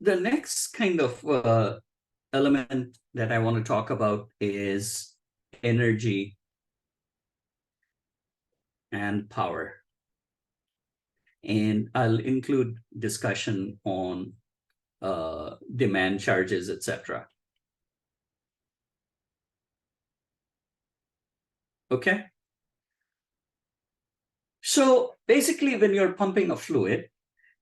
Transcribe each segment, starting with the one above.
The next kind of element that I want to talk about is energy and power. And I'll include discussion on demand charges, etc. Okay. So basically, when you're pumping a fluid,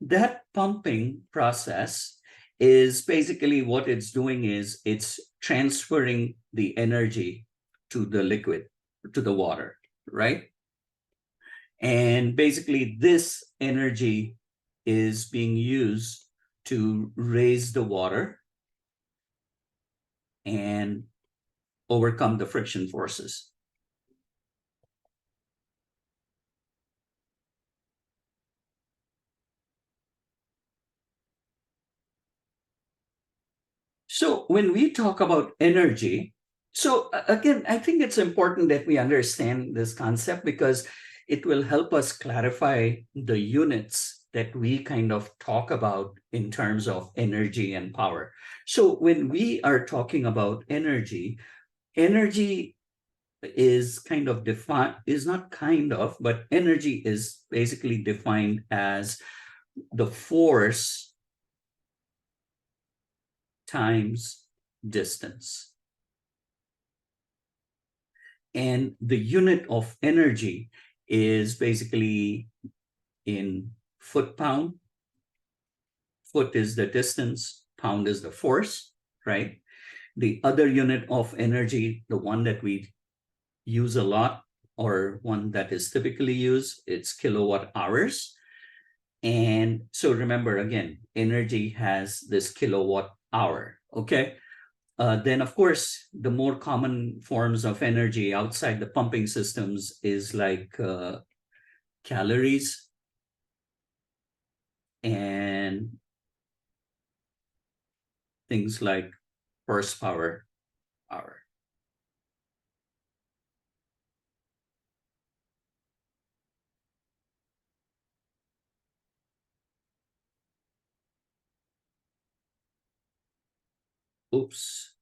that pumping process is basically what it's doing is it's transferring the energy to the liquid, to the water, right? And basically, this energy is being used to raise the water and overcome the friction forces. So when we talk about energy, so again, I think it's important that we understand this concept because it will help us clarify the units that we kind of talk about in terms of energy and power. So when we are talking about energy, energy is kind of defined, is not kind of, but energy is basically defined as the force times distance. And the unit of energy is basically in foot-pound. Foot is the distance, pound is the force, right? The other unit of energy, the one that we use a lot or one that is typically used, it's kilowatt hours. And so remember, again, energy has this kilowatt hour, okay? Then, of course, the more common forms of energy outside the pumping systems is like calories and things like horsepower hour. Oops,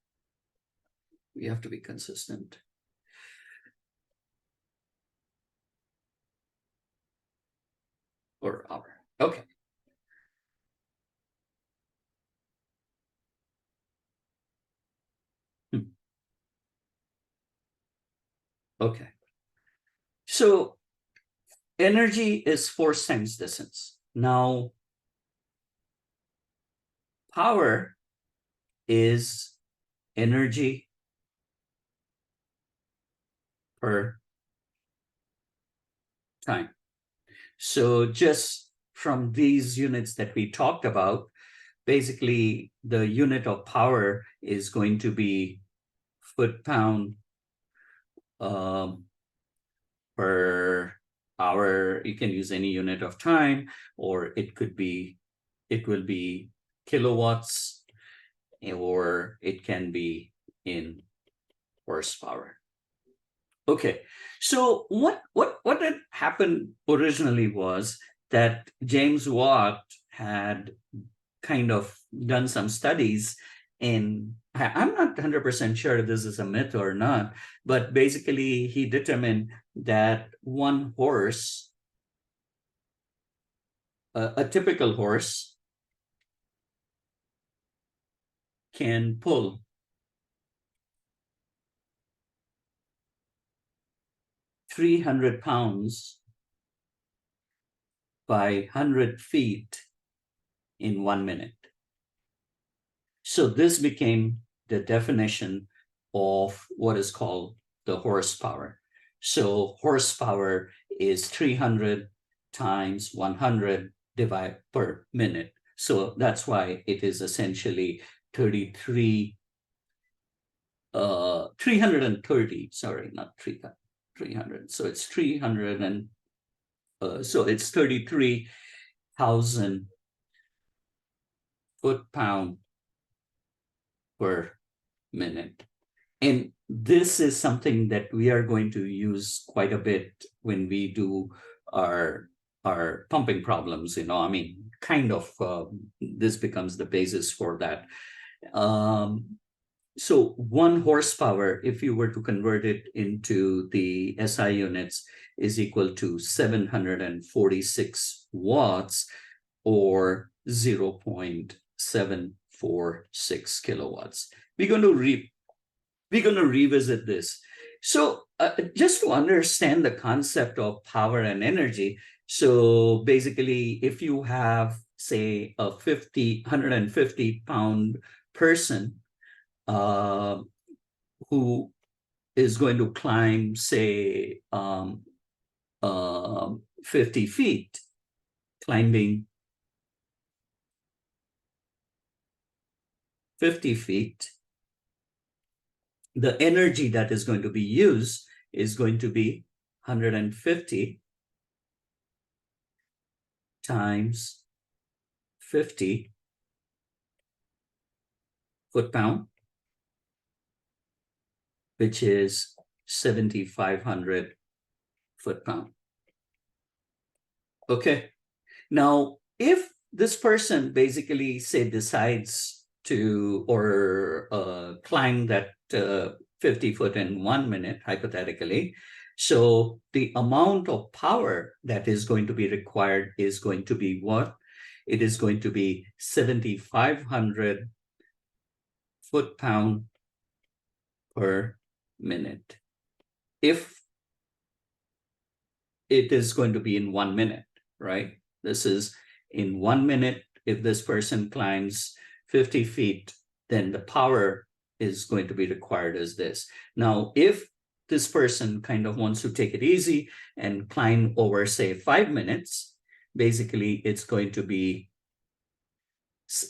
we have to be consistent. Or hour, okay. Okay, so energy is force times distance. Now, power is energy per time. So just from these units that we talked about, basically the unit of power is going to be foot-pound per hour. You can use any unit of time, or it will be kilowatts, or it can be in horsepower. Okay, so what had happened originally was that James Watt had kind of done some studies in, I'm not 100% sure if this is a myth or not, but basically he determined that one horse, a typical horse, can pull 300 pounds by 100 feet in 1 minute. So this became the definition of what is called the horsepower. So horsepower is 300 times 100 divided per minute. So that's why it is essentially 33, 330, sorry, not 300. So it's 300 and, so it's 33,000 foot-pound per minute. And this is something that we are going to use quite a bit when we do our pumping problems, I mean, kind of this becomes the basis for that. So 1 horsepower, if you were to convert it into the SI units, is equal to 746 watts, or 0.746 kilowatts. We're going to revisit this. So just to understand the concept of power and energy, so basically, if you have, say, a 150-pound person who is going to climb, say, 50 feet, climbing 50 feet, the energy that is going to be used is going to be 150 times 50 foot-pound, which is 7,500 foot-pound. Okay. Now, if this person basically, say, decides to climb that 50 foot in 1 minute, hypothetically, so the amount of power that is going to be required is going to be what? It is going to be 7,500 foot-pound per minute. If it is going to be in 1 minute, right? This is in 1 minute. If this person climbs 50 feet, then the power is going to be required as this. Now, if this person kind of wants to take it easy and climb over, say, 5 minutes, basically it's going to be,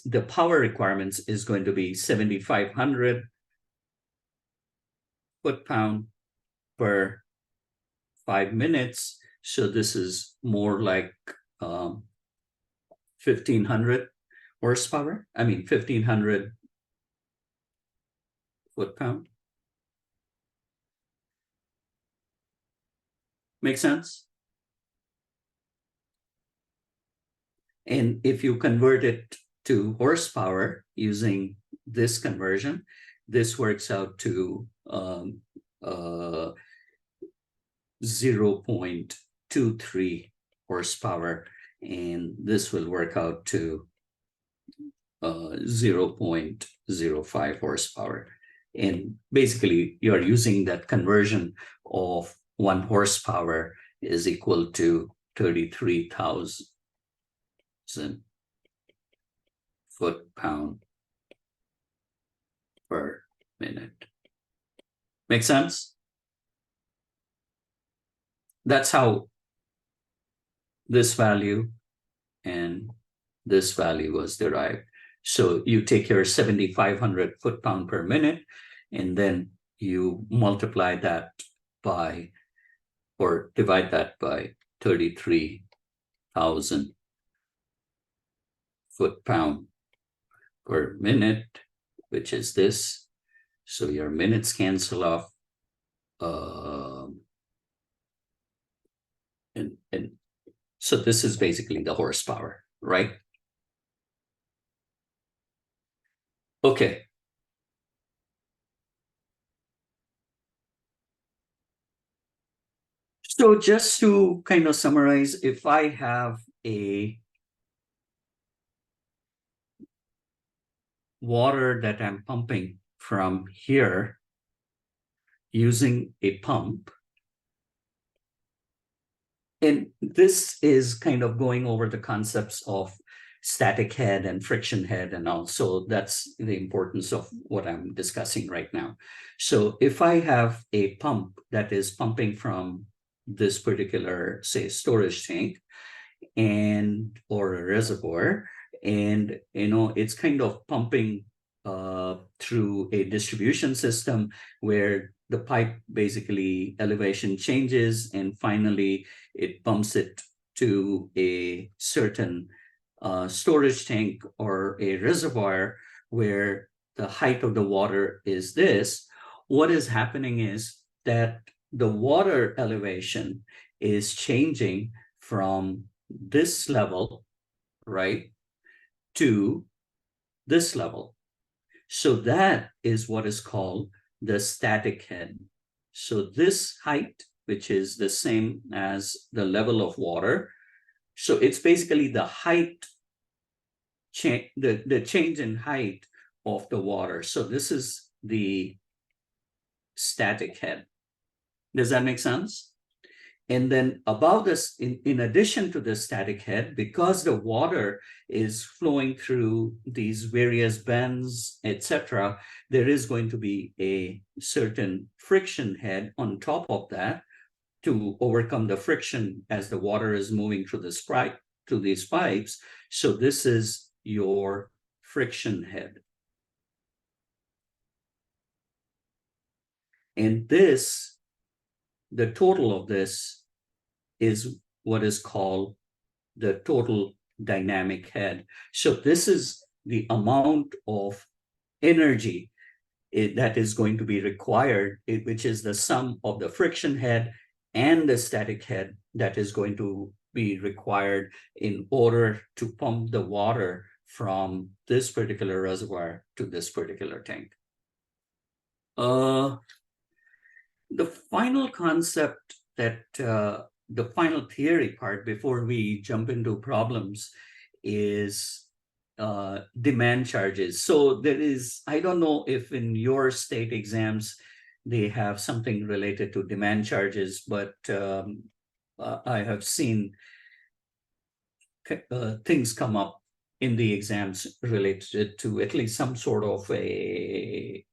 the power requirements is going to be 7,500 foot-pound per 5 minutes. So this is more like 1,500 horsepower. I mean, 1,500 foot-pound. Make sense? And if you convert it to horsepower using this conversion, this works out to 0.23 horsepower, and this will work out to 0.05 horsepower. And basically, you're using that conversion of 1 horsepower is equal to 33,000 foot-pound per minute. Make sense? That's how this value and this value was derived. So you take your 7,500 foot-pound per minute, and then you multiply that by, or divide that by 33,000 foot-pound per minute, which is this. So your minutes cancel off. And so this is basically the horsepower, right? Okay. So just to kind of summarize, if I have a water that I'm pumping from here using a pump, and this is kind of going over the concepts of static head and friction head and all. So that's the importance of what I'm discussing right now. So if I have a pump that is pumping from this particular, say, storage tank and or a reservoir, and it's kind of pumping through a distribution system where the pipe basically elevation changes, and finally it pumps it to a certain storage tank or a reservoir where the height of the water is this. What is happening is that the water elevation is changing from this level, right, to this level. So that is what is called the static head. So this height, which is the same as the level of water, so it's basically the height, the change in height of the water. So this is the static head. Does that make sense? And then above this, in addition to the static head, because the water is flowing through these various bends, etc., there is going to be a certain friction head on top of that to overcome the friction as the water is moving through through these pipes. So this is your friction head. And this, the total of this is what is called the total dynamic head. So this is the amount of energy that is going to be required, which is the sum of the friction head and the static head that is going to be required in order to pump the water from this particular reservoir to this particular tank. The final concept that the final theory part before we jump into problems is demand charges. So there is, I don't know if in your state exams they have something related to demand charges, but I have seen things come up in the exams related to at least some sort of a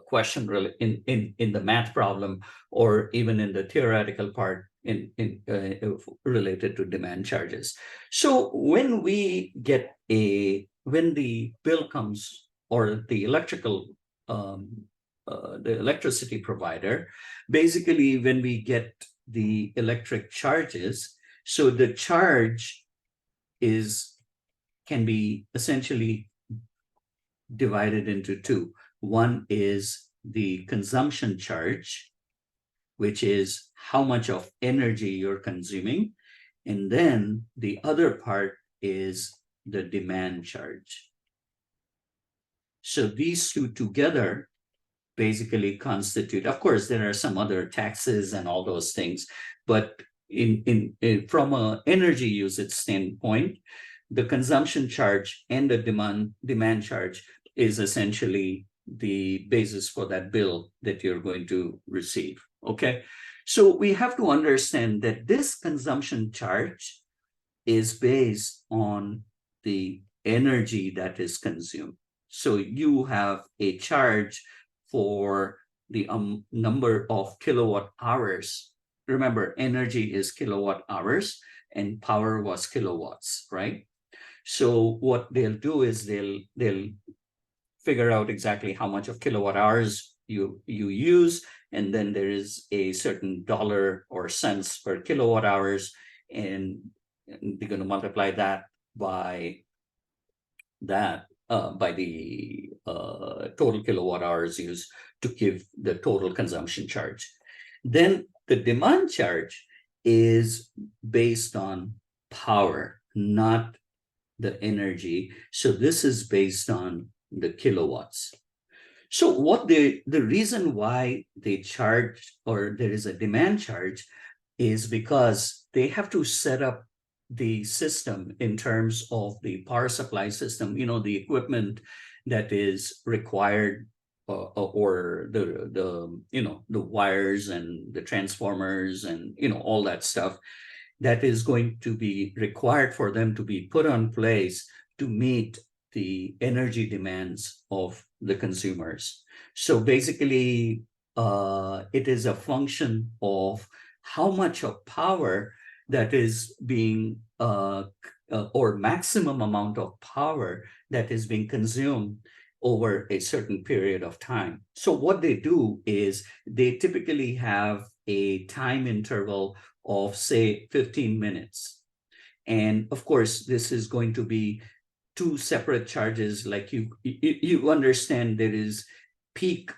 question in the math problem, or even in the theoretical part related to demand charges. So when when the bill comes, or the electricity provider, basically when we get the electric charges, so the charge can be essentially divided into two. One is the consumption charge, which is how much of energy you're consuming. And then the other part is the demand charge. So these two together basically constitute, of course, there are some other taxes and all those things, but from an energy usage standpoint, the consumption charge and the demand charge is essentially the basis for that bill that you're going to receive. Okay, so we have to understand that this consumption charge is based on the energy that is consumed. So you have a charge for the number of kilowatt hours. Remember, energy is kilowatt hours and power was kilowatts, right? So what they'll do is they'll figure out exactly how much of kilowatt hours you use, and then there is a certain dollar or cents per kilowatt hours, and they're going to multiply that by the total kilowatt hours used to give the total consumption charge. Then the demand charge is based on power, not the energy. So this is based on the kilowatts. So what the reason why they charge, or there is a demand charge, is because they have to set up the system in terms of the power supply system, the equipment that is required, or the wires and the transformers and all that stuff that is going to be required for them to be put on place to meet the energy demands of the consumers. So basically, it is a function of how much of power that is being, or maximum amount of power that is being consumed over a certain period of time. So what they do is they typically have a time interval of, say, 15 minutes. And of course, this is going to be two separate charges. Like you understand there is peak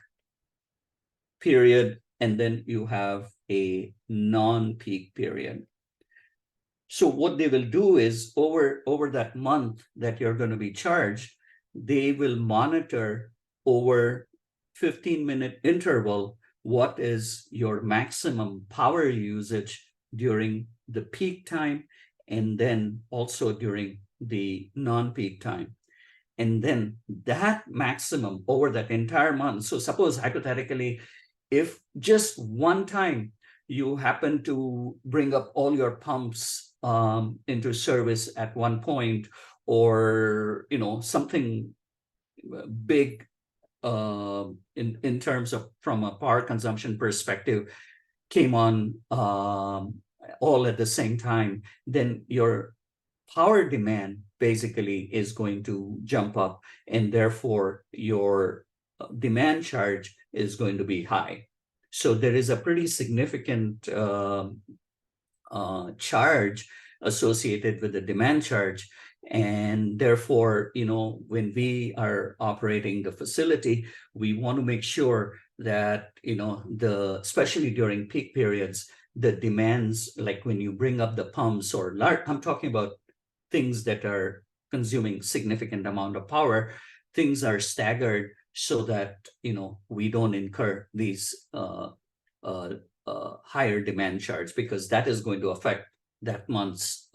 period, and then you have a non-peak period. So what they will do is over that month that you're going to be charged, they will monitor over 15-minute interval what is your maximum power usage during the peak time, and then also during the non-peak time. And then that maximum over that entire month. So suppose hypothetically, if just one time you happen to bring up all your pumps into service at one point, or something big in terms of from a power consumption perspective came on all at the same time, then your power demand basically is going to jump up, and therefore your demand charge is going to be high. So there is a pretty significant charge associated with the demand charge. And therefore, when we are operating the facility, we want to make sure that, especially during peak periods, the demands, like when you bring up the pumps or I'm talking about things that are consuming significant amount of power, things are staggered so that, we don't incur these higher demand charge, because that is going to affect that month's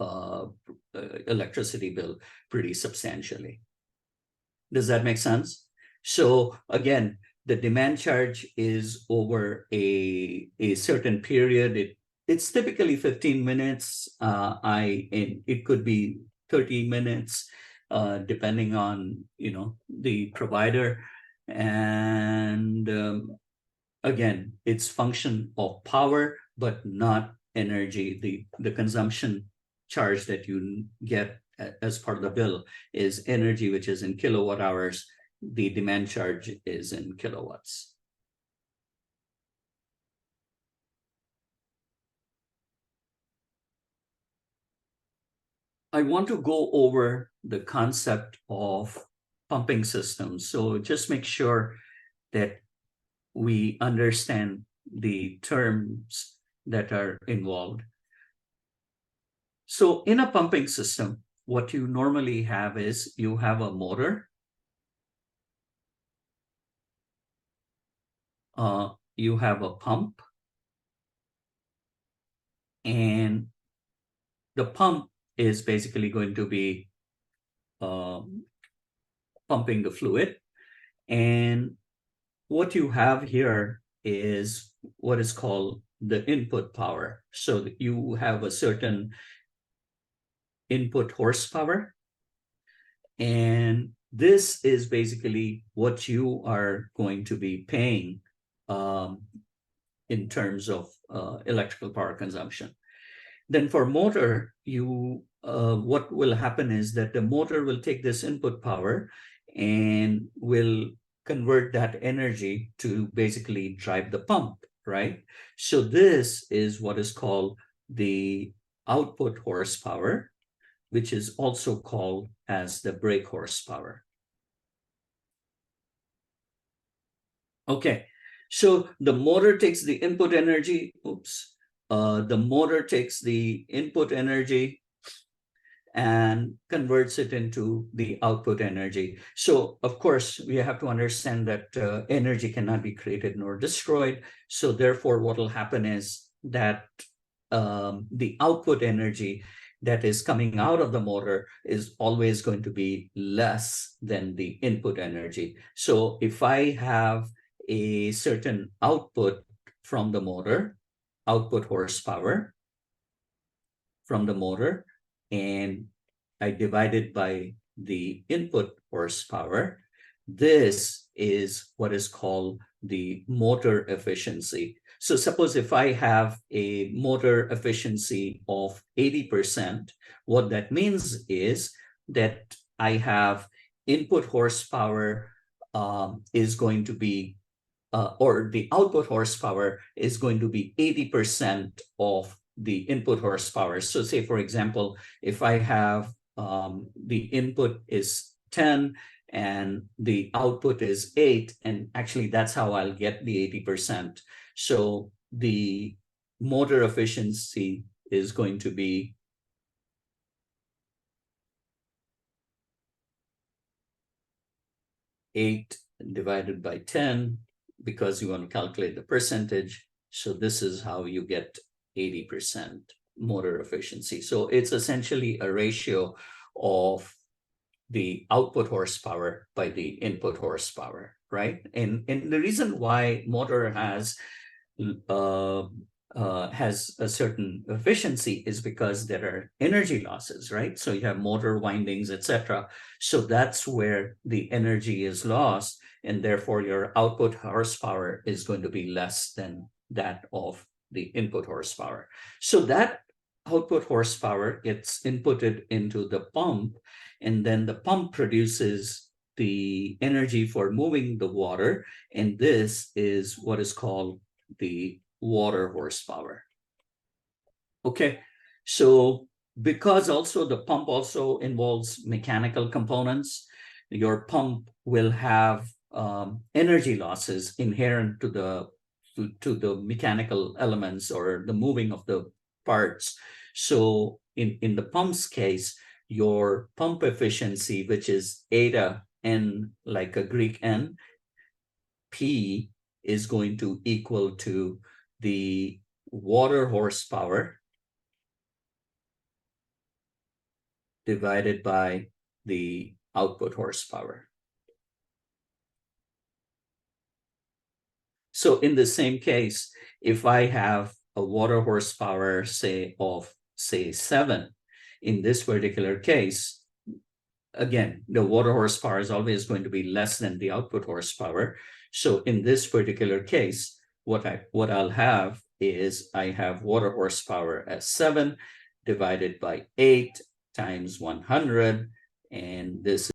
electricity bill pretty substantially. Does that make sense? So again, the demand charge is over a certain period. It's typically 15 minutes. It could be 30 minutes, depending on the provider. And again, it's function of power, but not energy. The consumption charge that you get as part of the bill is energy, which is in kilowatt hours. The demand charge is in kilowatts. I want to go over the concept of pumping systems. So just make sure that we understand the terms that are involved. So in a pumping system, what you normally have is you have a motor, you have a pump, and the pump is basically going to be pumping the fluid. And what you have here is what is called the input power. So you have a certain input horsepower, and this is basically what you are going to be paying in terms of electrical power consumption. Then for motor, what will happen is that the motor will take this input power and will convert that energy to basically drive the pump, right? So this is what is called the output horsepower, which is also called as the brake horsepower. Okay, so the motor takes the input energy, the motor takes the input energy and converts it into the output energy. So of course, we have to understand that energy cannot be created nor destroyed. So therefore, what will happen is that the output energy that is coming out of the motor is always going to be less than the input energy. So if I have a certain output from the motor, output horsepower from the motor, and I divide it by the input horsepower, this is what is called the motor efficiency. So suppose if I have a motor efficiency of 80%, what that means is that I have input horsepower is going to be or the output horsepower is going to be 80% of the input horsepower. So say, for example, if I have the input is 10 and the output is 8, and actually that's how I'll get the 80%. So the motor efficiency is going to be 8 divided by 10, because you want to calculate the percentage. So this is how you get 80% motor efficiency. So it's essentially a ratio of the output horsepower by the input horsepower, right? And the reason why motor uh, has a certain efficiency is because there are energy losses, right? So you have motor windings, etc. So that's where the energy is lost, and therefore your output horsepower is going to be less than that of the input horsepower. So that output horsepower gets inputted into the pump, and then the pump produces the energy for moving the water, and this is what is called the water horsepower. Okay, so because also the pump also involves mechanical components, your pump will have energy losses inherent to the mechanical elements or the moving of the parts. So in the pump's case, your pump efficiency, which is eta n, like a Greek n, P is going to equal to the water horsepower divided by the output horsepower. So in the same case, if I have a water horsepower, say, of, say, 7, in this particular case, again, the water horsepower is always going to be less than the output horsepower. So in this particular case, what I'll have is I have water horsepower as 7 divided by 8 times 100, and this